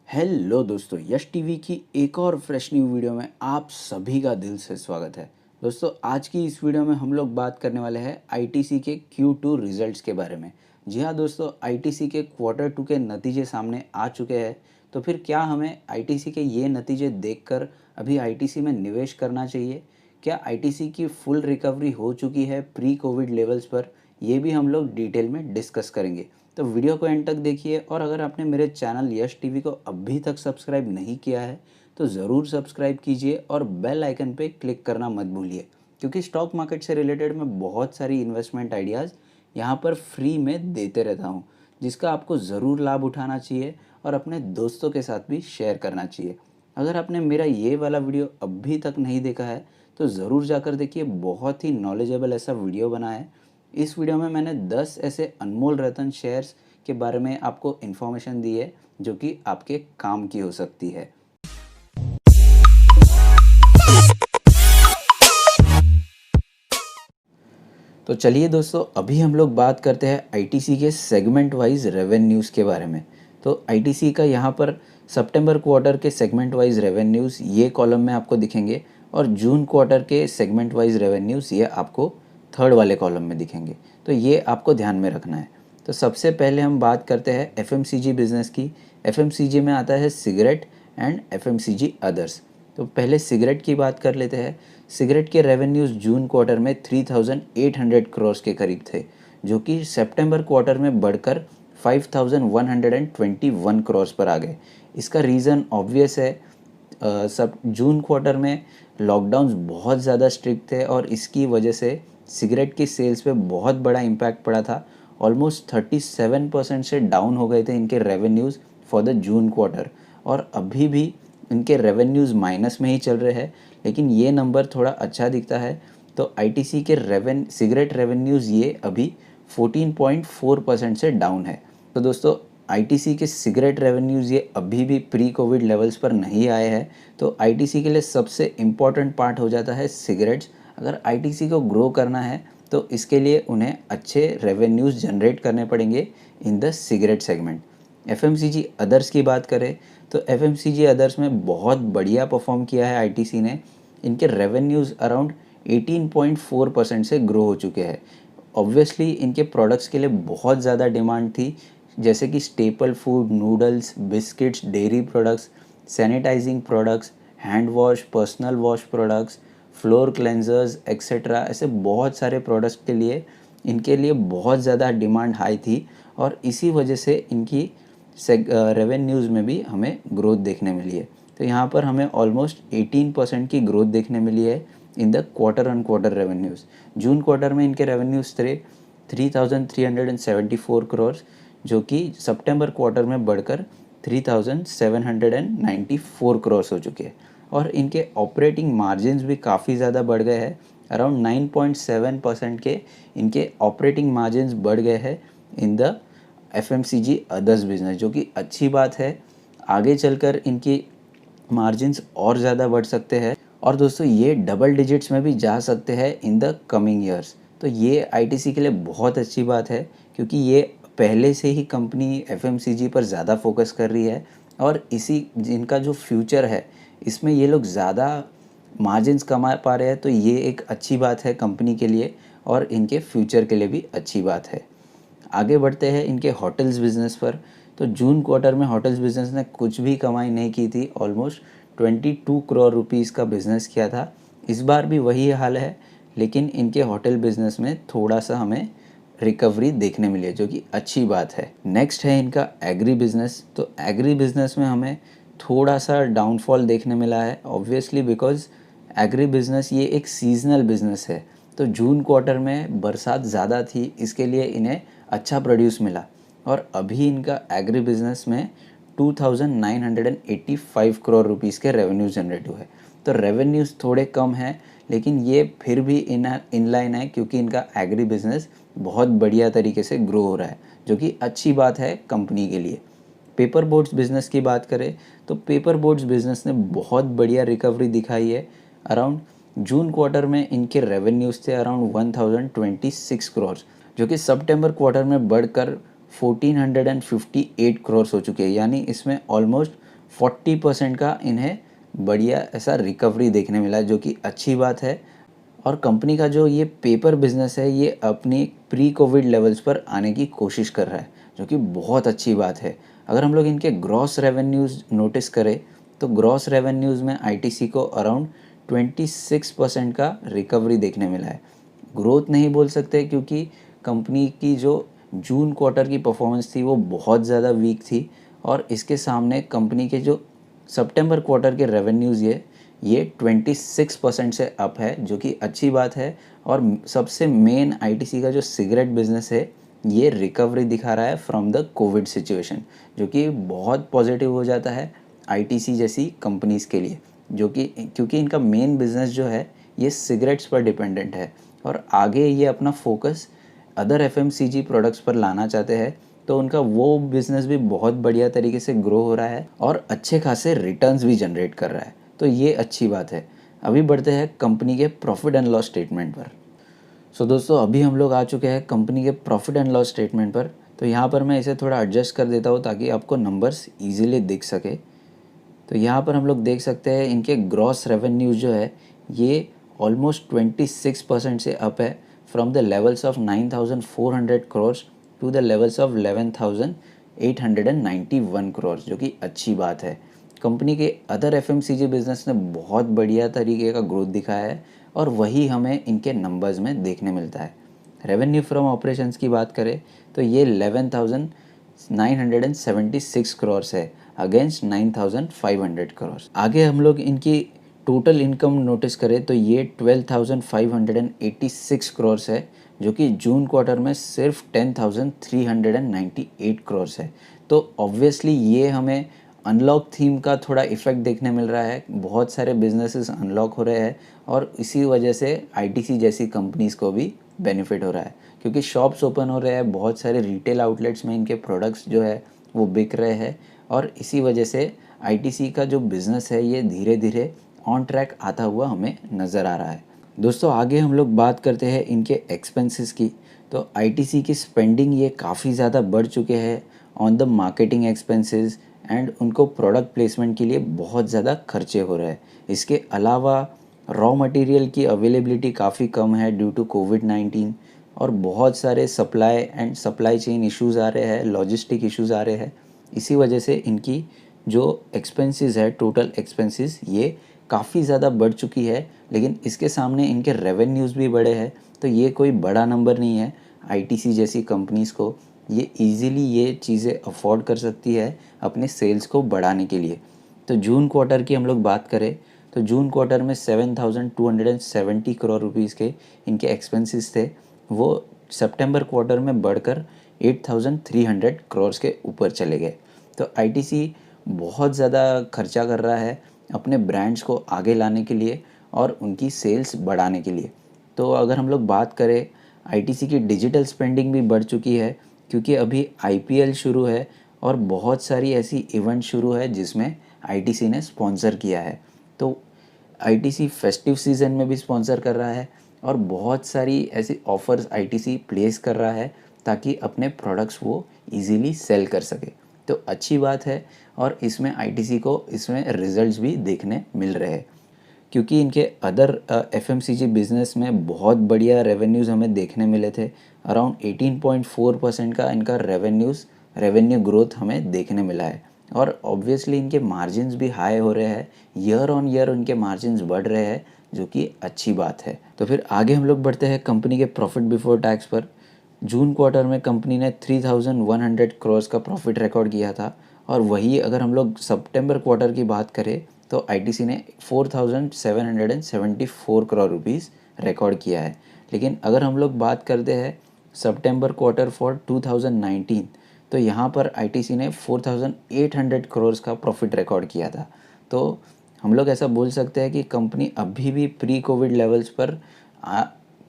Hello दोस्तों, यश TV की एक और फ्रेश न्यू वीडियो में आप सभी का दिल से स्वागत है। दोस्तों, आज की इस वीडियो में हम लोग बात करने वाले हैं आईटीसी के Q2 रिजल्ट्स के बारे में। जी हाँ दोस्तों, आईटीसी के क्वार्टर 2 के नतीजे सामने आ चुके हैं। तो फिर क्या हमें आईटीसी के ये नतीजे देखकर अभी आईटीसी में निवेश करना चाहिए? क्या आईटीसी की फुल रिकवरी हो चुकी है प्री कोविड लेवल्स पर? ये भी हम लोग डिटेल में डिस्कस करेंगे। तो वीडियो को एंड तक देखिए, और अगर आपने मेरे चैनल यश टीवी को अभी तक सब्सक्राइब नहीं किया है तो ज़रूर सब्सक्राइब कीजिए और बेल आइकन पे क्लिक करना मत भूलिए, क्योंकि स्टॉक मार्केट से रिलेटेड मैं बहुत सारी इन्वेस्टमेंट आइडियाज़ यहाँ पर फ्री में देते रहता हूँ, जिसका आपको ज़रूर लाभ उठाना चाहिए और अपने दोस्तों के साथ भी शेयर करना चाहिए। अगर आपने मेरा ये वाला वीडियो अभी तक नहीं देखा है तो ज़रूर जाकर देखिए, बहुत ही नॉलेजेबल ऐसा वीडियो बना है। इस वीडियो में मैंने 10 ऐसे अनमोल रतन शेयर्स के बारे में आपको इन्फॉर्मेशन दी है जो कि आपके काम की हो सकती है। तो चलिए दोस्तों, अभी हम लोग बात करते हैं आईटीसी के सेगमेंट वाइज रेवेन्यूज़ के बारे में। तो आईटीसी का यहाँ पर सितंबर क्वार्टर के सेगमेंट वाइज रेवेन्यूज़ ये कॉलम में आपको दिखेंगे, और जून क्वार्टर के सेगमेंट वाइज रेवेन्यूज़ ये आपको थर्ड वाले कॉलम में दिखेंगे। तो ये आपको ध्यान में रखना है। तो सबसे पहले हम बात करते हैं एफएमसीजी बिज़नेस की। एफएमसीजी में आता है सिगरेट एंड एफएमसीजी अदर्स। तो पहले सिगरेट की बात कर लेते हैं। सिगरेट के रेवेन्यूज़ जून क्वार्टर में 3800 करोड़ के करीब थे, जो कि सितंबर क्वार्टर में बढ़कर 5121 करोड़ पर आ गए। इसका रीज़न ऑब्वियस है। सब जून क्वार्टर में लॉकडाउन्स बहुत ज़्यादा स्ट्रिक्ट थे और इसकी वजह से सिगरेट की सेल्स पे बहुत बड़ा इम्पैक्ट पड़ा था। ऑलमोस्ट 37% से डाउन हो गए थे इनके revenues for the June quarter, और अभी भी इनके रेवेन्यूज़ माइनस में ही चल रहे हैं, लेकिन ये नंबर थोड़ा अच्छा दिखता है। तो आईटीसी के सिगरेट रेवेन्यूज़ ये अभी 14.4% से डाउन है। तो दोस्तों, आईटीसी के सिगरेट रेवेन्यूज़ ये अभी भी प्री कोविड लेवल्स पर नहीं आए हैं। तो आईटीसी के लिए सबसे इम्पॉर्टेंट पार्ट हो जाता है सिगरेट्स। अगर आईटीसी को ग्रो करना है तो इसके लिए उन्हें अच्छे रेवेन्यूज़ जनरेट करने पड़ेंगे in the cigarette segment. FMCG others की बात करें तो एफएमसीजी अदर्स में बहुत बढ़िया परफॉर्म किया है आईटीसी ने। इनके रेवेन्यूज़ अराउंड 18.4% से ग्रो हो चुके हैं। ऑब्वियसली इनके प्रोडक्ट्स के लिए बहुत ज़्यादा डिमांड थी, जैसे कि staple food, noodles, biscuits, dairy products, sanitising products, hand wash, personal wash products, floor cleansers etcetera. ऐसे बहुत सारे प्रोडक्ट्स के लिए इनके लिए बहुत ज़्यादा डिमांड हाई थी, और इसी वजह से इनकी रेवेन्यूज़ में भी हमें ग्रोथ देखने मिली है। तो यहाँ पर हमें ऑलमोस्ट 18% की ग्रोथ देखने मिली है in the quarter on quarter revenues. June quarter में इनके रेवेन्यूज़ थे 3374 करोड़, जो कि सितंबर क्वार्टर में बढ़कर 3794 करोड़ हो चुके हैं। और इनके ऑपरेटिंग मार्जिन्स भी काफ़ी ज़्यादा बढ़ गए हैं। अराउंड 9.7% के इनके ऑपरेटिंग मार्जिन्स बढ़ गए हैं in the FMCG others business, जो कि अच्छी बात है। आगे चलकर इनकी मार्जिन्स और ज़्यादा बढ़ सकते हैं, और दोस्तों ये डबल डिजिट्स में भी जा सकते हैं इन द कमिंग ईयर्स। तो ये आईटीसी के लिए बहुत अच्छी बात है, क्योंकि ये पहले से ही कंपनी एफएमसीजी पर ज़्यादा फोकस कर रही है, और इसी इनका जो फ्यूचर है इसमें ये लोग ज़्यादा मार्जिन्स कमा पा रहे हैं। तो ये एक अच्छी बात है कंपनी के लिए, और इनके फ्यूचर के लिए भी अच्छी बात है। आगे बढ़ते हैं इनके होटल्स बिज़नेस पर। तो जून क्वार्टर में होटल्स बिज़नेस ने कुछ भी कमाई नहीं की थी। ऑलमोस्ट 22 करोड़ रुपीज़ का बिज़नेस किया था। इस बार भी वही हाल है, लेकिन इनके होटल बिज़नेस में थोड़ा सा हमें रिकवरी देखने मिली है, जो कि अच्छी बात है। नेक्स्ट है इनका एग्री बिज़नेस। तो एग्री बिज़नेस में हमें थोड़ा सा डाउनफॉल देखने मिला है, ऑब्वियसली बिकॉज एग्री बिज़नेस ये एक सीजनल बिज़नेस है। तो जून क्वार्टर में बरसात ज़्यादा थी, इसके लिए इन्हें अच्छा प्रोड्यूस मिला, और अभी इनका एग्री बिज़नेस में 2985 करोड़ रुपीज़ के रेवेन्यू जनरेट हुए। तो रेवेन्यूज़ थोड़े कम हैं, लेकिन ये फिर भी इनलाइन है, क्योंकि इनका एग्री बिज़नेस बहुत बढ़िया तरीके से ग्रो हो रहा है, जो कि अच्छी बात है कंपनी के लिए। पेपर बोट्स बिज़नेस की बात करें तो पेपर बोट्स बिज़नेस ने बहुत बढ़िया रिकवरी दिखाई है। अराउंड जून क्वार्टर में इनके रेवेन्यूज़ थे अराउंड 1026 करोड़, जो कि सितंबर क्वार्टर में बढ़कर 1458 करोड़ हो चुके हैं। यानी इसमें ऑलमोस्ट 40% का इन्हें बढ़िया ऐसा रिकवरी देखने मिला है, जो कि अच्छी बात है। और कंपनी का जो ये पेपर बिजनेस है ये अपनी प्री कोविड लेवल्स पर आने की कोशिश कर रहा है, जो कि बहुत अच्छी बात है। अगर हम लोग इनके ग्रॉस रेवेन्यूज़ नोटिस करें तो ग्रॉस रेवेन्यूज़ में आईटीसी को अराउंड 26% का रिकवरी देखने मिला है। ग्रोथ नहीं बोल सकते क्योंकि कंपनी की जो जून क्वार्टर की परफॉर्मेंस थी वो बहुत ज़्यादा वीक थी, और इसके सामने कंपनी के जो सितंबर क्वार्टर के रेवेन्यूज़ ये 26% से अप है, जो कि अच्छी बात है। और सबसे मेन आईटीसी का जो सिगरेट बिजनेस है ये रिकवरी दिखा रहा है फ्रॉम द कोविड सिचुएशन, जो कि बहुत पॉजिटिव हो जाता है आईटीसी जैसी कंपनीज़ के लिए, जो कि क्योंकि इनका मेन बिजनेस जो है ये सिगरेट्स पर डिपेंडेंट है, और आगे ये अपना फोकस अदर एफएमसीजी प्रोडक्ट्स पर लाना चाहते हैं। तो उनका वो बिज़नेस भी बहुत बढ़िया तरीके से ग्रो हो रहा है और अच्छे खासे रिटर्न्स भी जनरेट कर रहा है, तो ये अच्छी बात है। अभी बढ़ते हैं कंपनी के प्रॉफिट एंड लॉस स्टेटमेंट पर। सो दोस्तों, अभी हम लोग आ चुके हैं कंपनी के प्रॉफिट एंड लॉस स्टेटमेंट पर। तो यहाँ पर मैं इसे थोड़ा एडजस्ट कर देता हूँ ताकि आपको नंबर्स ईजिली दिख सके। तो यहाँ पर हम लोग देख सकते हैं इनके ग्रॉस रेवेन्यूज जो है ये ऑलमोस्ट 26% से अप है, from the levels of 9,400 crore to the levels of 11,891 crore, जो कि अच्छी बात है। कंपनी के अदर एफएमसीजी बिजनेस ने बहुत बढ़िया तरीके का ग्रोथ दिखाया है, और वही हमें इनके नंबर्स में देखने मिलता है। रेवेन्यू फ्रॉम ऑपरेशंस की बात करें तो ये 11,976 करोड़ है अगेंस्ट 9,500 करोड़। आगे हम लोग इनकी टोटल इनकम नोटिस करें तो ये 12,586 करोड़ है, जो कि जून क्वार्टर में सिर्फ 10,398 करोड़ है। तो ऑब्वियसली ये हमें अनलॉक थीम का थोड़ा इफेक्ट देखने मिल रहा है। बहुत सारे बिजनेसेस अनलॉक हो रहे हैं, और इसी वजह से आईटीसी जैसी कंपनीज़ को भी बेनिफिट हो रहा है, क्योंकि शॉप्स ओपन हो रहे हैं, बहुत सारे रिटेल आउटलेट्स में इनके प्रोडक्ट्स जो है वो बिक रहे हैं, और इसी वजह से आईटीसी का जो बिज़नेस है ये धीरे धीरे ऑन ट्रैक आता हुआ हमें नज़र आ रहा है। दोस्तों, आगे हम लोग बात करते हैं इनके एक्सपेंसेस की। तो आईटीसी की स्पेंडिंग ये काफ़ी ज़्यादा बढ़ चुके हैं on the marketing expenses, and उनको प्रोडक्ट प्लेसमेंट के लिए बहुत ज़्यादा खर्चे हो रहे हैं। इसके अलावा रॉ मटेरियल की अवेलेबिलिटी काफ़ी कम है ड्यू टू कोविड-19, और बहुत सारे सप्लाई चेन इश्यूज़ आ रहे हैं, लॉजिस्टिक इश्यूज़ आ रहे हैं। इसी वजह से इनकी जो एक्सपेंसेस है, टोटल एक्सपेंसेस ये काफ़ी ज़्यादा बढ़ चुकी है, लेकिन इसके सामने इनके रेवेन्यूज़ भी बढ़े हैं, तो ये कोई बड़ा नंबर नहीं है। आईटीसी जैसी कंपनीज़ को ये इजीली ये चीज़ें अफोर्ड कर सकती है अपने सेल्स को बढ़ाने के लिए। तो जून क्वार्टर की हम लोग बात करें तो जून क्वार्टर में 7,270 करोड़ रुपीज़ के इनके एक्सपेंसेस थे, वो सितंबर क्वार्टर में बढ़कर 8,300 करोड़ के ऊपर चले गए। तो आईटीसी बहुत ज़्यादा खर्चा कर रहा है अपने ब्रांड्स को आगे लाने के लिए और उनकी सेल्स बढ़ाने के लिए। तो अगर हम लोग बात करें, आईटीसी की डिजिटल स्पेंडिंग भी बढ़ चुकी है, क्योंकि अभी आईपीएल शुरू है और बहुत सारी ऐसी इवेंट शुरू है जिसमें आईटीसी ने स्पॉन्सर किया है। तो आईटीसी फेस्टिव सीज़न में भी स्पॉन्सर कर रहा है, और बहुत सारी ऐसी ऑफ़र्स आईटीसी प्लेस कर रहा है ताकि अपने प्रोडक्ट्स वो इजीली सेल कर सके। तो अच्छी बात है, और इसमें आईटीसी को इसमें रिजल्ट्स भी देखने मिल रहे हैं, क्योंकि इनके अदर एफएमसीजी बिजनेस में बहुत बढ़िया रेवेन्यूज़ हमें देखने मिले थे। अराउंड 18.4% का इनका रेवेन्यू ग्रोथ हमें देखने मिला है, और ऑब्वियसली इनके मार्जिन्स भी हाई हो रहे हैं, ईयर ऑन ईयर उनके मार्जिन्स बढ़ रहे हैं, जो कि अच्छी बात है। तो फिर आगे हम लोग बढ़ते हैं कंपनी के प्रॉफिट बिफोर टैक्स पर। जून क्वार्टर में कंपनी ने 3,100 करोड़ का प्रॉफिट रिकॉर्ड किया था, और वही अगर हम लोग सितंबर क्वार्टर की बात करें तो आईटीसी ने 4,774 करोड़ रुपीस रिकॉर्ड किया है। लेकिन अगर हम लोग बात करते हैं सितंबर क्वार्टर फॉर 2019, तो यहाँ पर आईटीसी ने 4,800 करोड़ का प्रॉफिट रिकॉर्ड किया था। तो हम लोग ऐसा बोल सकते हैं कि कंपनी अभी भी प्री कोविड लेवल्स पर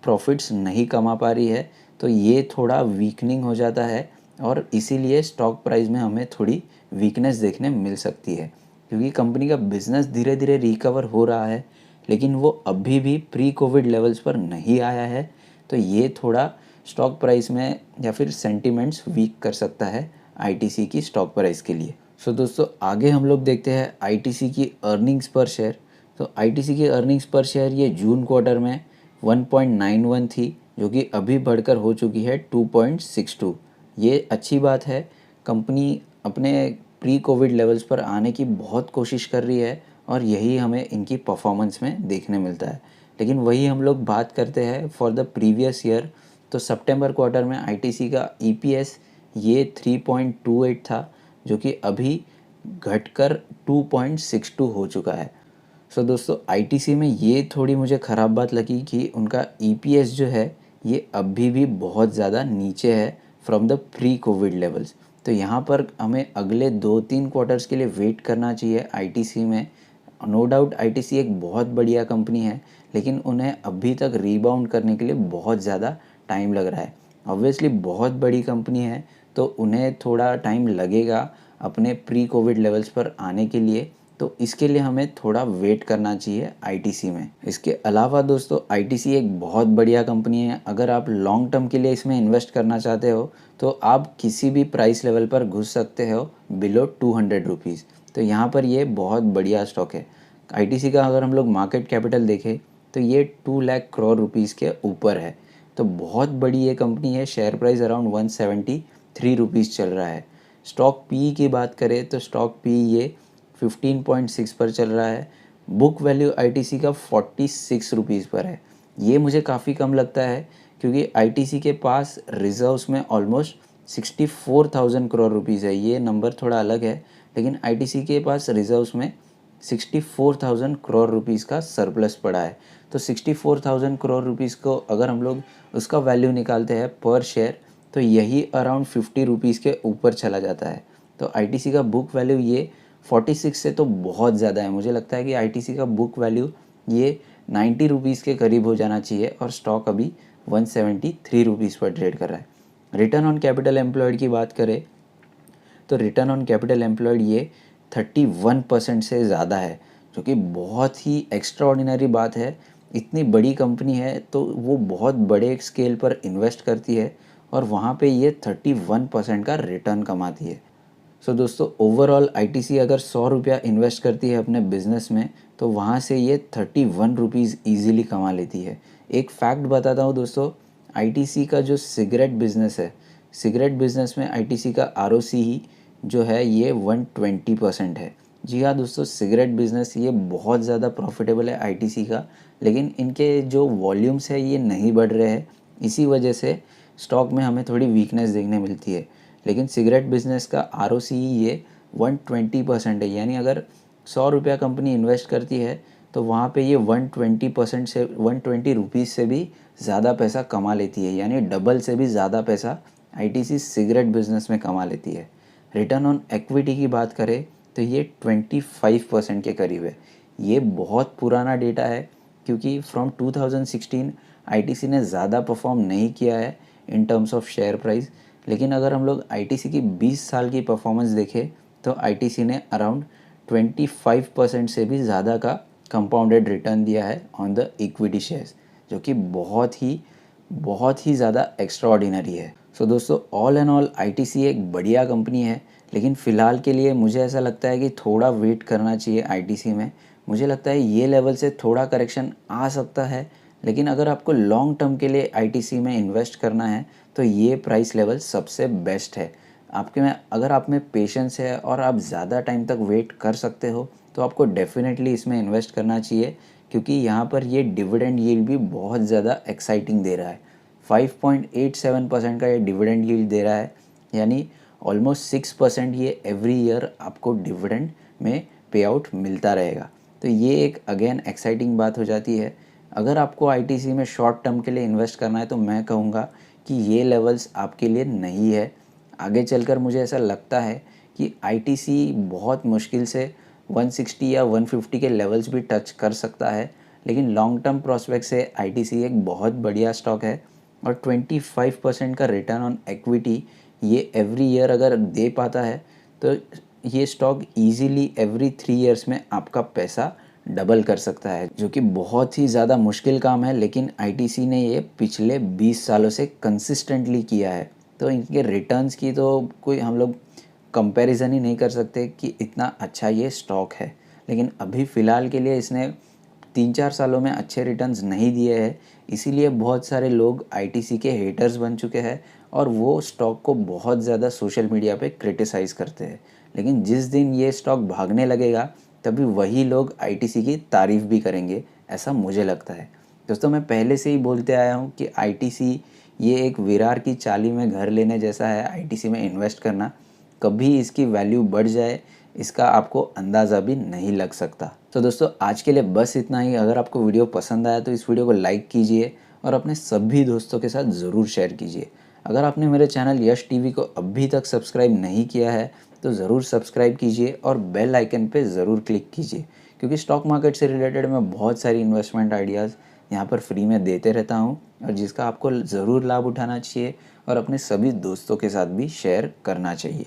प्रॉफिट्स नहीं कमा पा रही है, तो ये थोड़ा वीकनिंग हो जाता है, और इसीलिए स्टॉक प्राइस में हमें थोड़ी वीकनेस देखने मिल सकती है, क्योंकि कंपनी का बिजनेस धीरे धीरे रिकवर हो रहा है, लेकिन वो अभी भी प्री कोविड लेवल्स पर नहीं आया है। तो ये थोड़ा स्टॉक प्राइस में या फिर सेंटिमेंट्स वीक कर सकता है आईटीसी की स्टॉक प्राइस के लिए। सो दोस्तों आगे हम लोग देखते हैं आईटीसी की अर्निंग्स पर शेयर। तो आईटीसी की अर्निंग्स पर शेयर ये जून क्वार्टर में 1.91 थी, जो कि अभी बढ़कर हो चुकी है 2.62। ये अच्छी बात है। कंपनी अपने प्री कोविड लेवल्स पर आने की बहुत कोशिश कर रही है और यही हमें इनकी परफॉर्मेंस में देखने मिलता है। लेकिन वही हम लोग बात करते हैं फॉर द प्रीवियस ईयर। तो सितंबर क्वार्टर में आईटीसी का ईपीएस ये 3.28 था, जो कि अभी घटकर 2.62 हो चुका है। सो दोस्तों आईटीसी में ये थोड़ी मुझे ख़राब बात लगी कि उनका ईपीएस जो है ये अभी भी बहुत ज़्यादा नीचे है from the pre Covid levels. तो यहाँ पर हमें अगले 2-3 क्वार्टर्स के लिए वेट करना चाहिए आईटीसी में। नो डाउट आईटीसी एक बहुत बढ़िया कंपनी है, लेकिन उन्हें अभी तक रीबाउंड करने के लिए बहुत ज़्यादा टाइम लग रहा है। ऑब्वियसली बहुत बड़ी कंपनी है तो उन्हें थोड़ा टाइम लगेगा अपने प्री कोविड लेवल्स पर आने के लिए, तो इसके लिए हमें थोड़ा वेट करना चाहिए आईटीसी में। इसके अलावा दोस्तों आईटीसी एक बहुत बढ़िया कंपनी है। अगर आप लॉन्ग टर्म के लिए इसमें इन्वेस्ट करना चाहते हो तो आप किसी भी प्राइस लेवल पर घुस सकते हो बिलो 200 रुपीज़। तो यहाँ पर ये बहुत बढ़िया स्टॉक है। आईटीसी का अगर हम लोग मार्केट कैपिटल देखें तो ये 2 लाख करोड़ रुपीज़ के ऊपर है। तो बहुत बड़ी ये कंपनी है। शेयर प्राइस अराउंड 173 रुपीज़ चल रहा है। स्टॉक पी की बात करें तो स्टॉक पी ये 15.6 पर चल रहा है। बुक वैल्यू आईटीसी का 46 रुपीज़ पर है। ये मुझे काफ़ी कम लगता है क्योंकि आईटीसी के पास रिजर्व्स में ऑलमोस्ट 64,000 करोड़ रुपीज़ है। ये नंबर थोड़ा अलग है, लेकिन आईटीसी के पास रिजर्व्स में 64,000 करोड़ रुपीज़ का सरप्लस पड़ा है। तो 64,000 करोड़ रुपीज़ को अगर हम लोग उसका वैल्यू निकालते हैं पर शेयर तो यही अराउंड 50 रुपीज़ के ऊपर चला जाता है। तो आईटीसी का बुक वैल्यू ये 46 से तो बहुत ज़्यादा है। मुझे लगता है कि आईटीसी का बुक वैल्यू ये 90 रुपीज़ के करीब हो जाना चाहिए और स्टॉक अभी 173 रुपीज़ पर ट्रेड कर रहा है। रिटर्न ऑन कैपिटल एम्प्लॉयड की बात करें तो रिटर्न ऑन कैपिटल एम्प्लॉयड ये 31% से ज़्यादा है, जो कि बहुत ही एक्स्ट्रा ऑर्डिनरी बात है। इतनी बड़ी कंपनी है तो वो बहुत बड़े स्केल पर इन्वेस्ट करती है और वहाँ पे ये 31% का रिटर्न कमाती है। सो दोस्तों ओवरऑल आईटीसी अगर 100 रुपया इन्वेस्ट करती है अपने बिजनेस में तो वहाँ से ये 31 रुपीज़ ईजिली कमा लेती है। एक फैक्ट बताता हूँ दोस्तों, आईटीसी का जो सिगरेट बिजनेस है, सिगरेट बिजनेस में आईटीसी का आरओसी ही जो है ये 120% है। जी हाँ दोस्तों, सिगरेट बिजनेस ये बहुत ज़्यादा प्रॉफिटेबल है आईटीसी का, लेकिन इनके जो वॉल्यूम्स है ये नहीं बढ़ रहे हैं। इसी वजह से स्टॉक में हमें थोड़ी वीकनेस देखने मिलती है। लेकिन सिगरेट बिजनेस का आरओसी ये 120% है। यानी अगर 100 रुपया कंपनी इन्वेस्ट करती है तो वहाँ पे ये 120% से 120 रुपीज़ से भी ज़्यादा पैसा कमा लेती है। यानी डबल से भी ज़्यादा पैसा आईटीसी सिगरेट बिजनेस में कमा लेती है। रिटर्न ऑन इक्विटी की बात करें तो ये 25% के करीब है। ये बहुत पुराना डेटा है क्योंकि फ्रॉम 2016 आईटीसी ने ज़्यादा परफॉर्म नहीं किया है in terms of share price. लेकिन अगर हम लोग आईटीसी की 20 साल की परफॉर्मेंस देखें तो आईटीसी ने अराउंड 25% से भी ज़्यादा का कंपाउंडेड रिटर्न दिया है ऑन द इक्विटी शेयर्स, जो कि बहुत ही ज़्यादा एक्स्ट्रा ऑर्डिनरी है। सो दोस्तों ऑल एंड ऑल आईटीसी एक बढ़िया कंपनी है, लेकिन फ़िलहाल के लिए मुझे ऐसा लगता है कि थोड़ा वेट करना चाहिए आईटीसी में। मुझे लगता है ये लेवल से थोड़ा करेक्शन आ सकता है, लेकिन अगर आपको लॉन्ग टर्म के लिए आईटीसी में इन्वेस्ट करना है तो ये प्राइस लेवल सबसे बेस्ट है। आपके में अगर आप में पेशेंस है और आप ज़्यादा टाइम तक वेट कर सकते हो तो आपको डेफिनेटली इसमें इन्वेस्ट करना चाहिए, क्योंकि यहाँ पर ये डिविडेंड यील्ड भी बहुत ज़्यादा एक्साइटिंग दे रहा है। 5.87% का ये डिविडेंड यील्ड दे रहा है, यानी ऑलमोस्ट 6% ये एवरी ईयर आपको डिविडेंड में पे आउट मिलता रहेगा। तो ये एक अगेन एक्साइटिंग बात हो जाती है। अगर आपको आईटीसी में शॉर्ट टर्म के लिए इन्वेस्ट करना है तो मैं कहूँगा कि ये लेवल्स आपके लिए नहीं है। आगे चलकर मुझे ऐसा लगता है कि आईटीसी बहुत मुश्किल से 160 या 150 के लेवल्स भी टच कर सकता है, लेकिन लॉन्ग टर्म प्रोस्पेक्ट से आईटीसी एक बहुत बढ़िया स्टॉक है और 25% का रिटर्न ऑन इक्विटी ये एवरी ईयर अगर दे पाता है तो ये स्टॉक इजीली एवरी 3 ईयर्स में आपका पैसा डबल कर सकता है, जो कि बहुत ही ज़्यादा मुश्किल काम है। लेकिन आईटीसी ने ये पिछले 20 सालों से कंसिस्टेंटली किया है। तो इनके रिटर्न्स की तो कोई हम लोग कंपैरिजन ही नहीं कर सकते कि इतना अच्छा ये स्टॉक है। लेकिन अभी फ़िलहाल के लिए इसने 3-4 सालों में अच्छे रिटर्न्स नहीं दिए हैं, इसीलिए बहुत सारे लोग आईटीसी के हेटर्स बन चुके हैं और वो स्टॉक को बहुत ज़्यादा सोशल मीडिया पे क्रिटिसाइज़ करते हैं। लेकिन जिस दिन ये स्टॉक भागने लगेगा, तभी वही लोग आईटीसी की तारीफ़ भी करेंगे, ऐसा मुझे लगता है। दोस्तों, मैं पहले से ही बोलते आया हूँ कि आईटीसी ये एक विरार की चाली में घर लेने जैसा है। आईटीसी में इन्वेस्ट करना, कभी इसकी वैल्यू बढ़ जाए इसका आपको अंदाज़ा भी नहीं लग सकता। तो दोस्तों, आज के लिए बस इतना ही। अगर आपको वीडियो पसंद आया तो इस वीडियो को लाइक कीजिए और अपने सभी दोस्तों के साथ ज़रूर शेयर कीजिए। अगर आपने मेरे चैनल यश टीवी को अभी तक सब्सक्राइब नहीं किया है तो ज़रूर सब्सक्राइब कीजिए और बेल आइकन पे ज़रूर क्लिक कीजिए, क्योंकि स्टॉक मार्केट से रिलेटेड मैं बहुत सारी इन्वेस्टमेंट आइडियाज़ यहाँ पर फ्री में देते रहता हूँ और जिसका आपको ज़रूर लाभ उठाना चाहिए और अपने सभी दोस्तों के साथ भी शेयर करना चाहिए।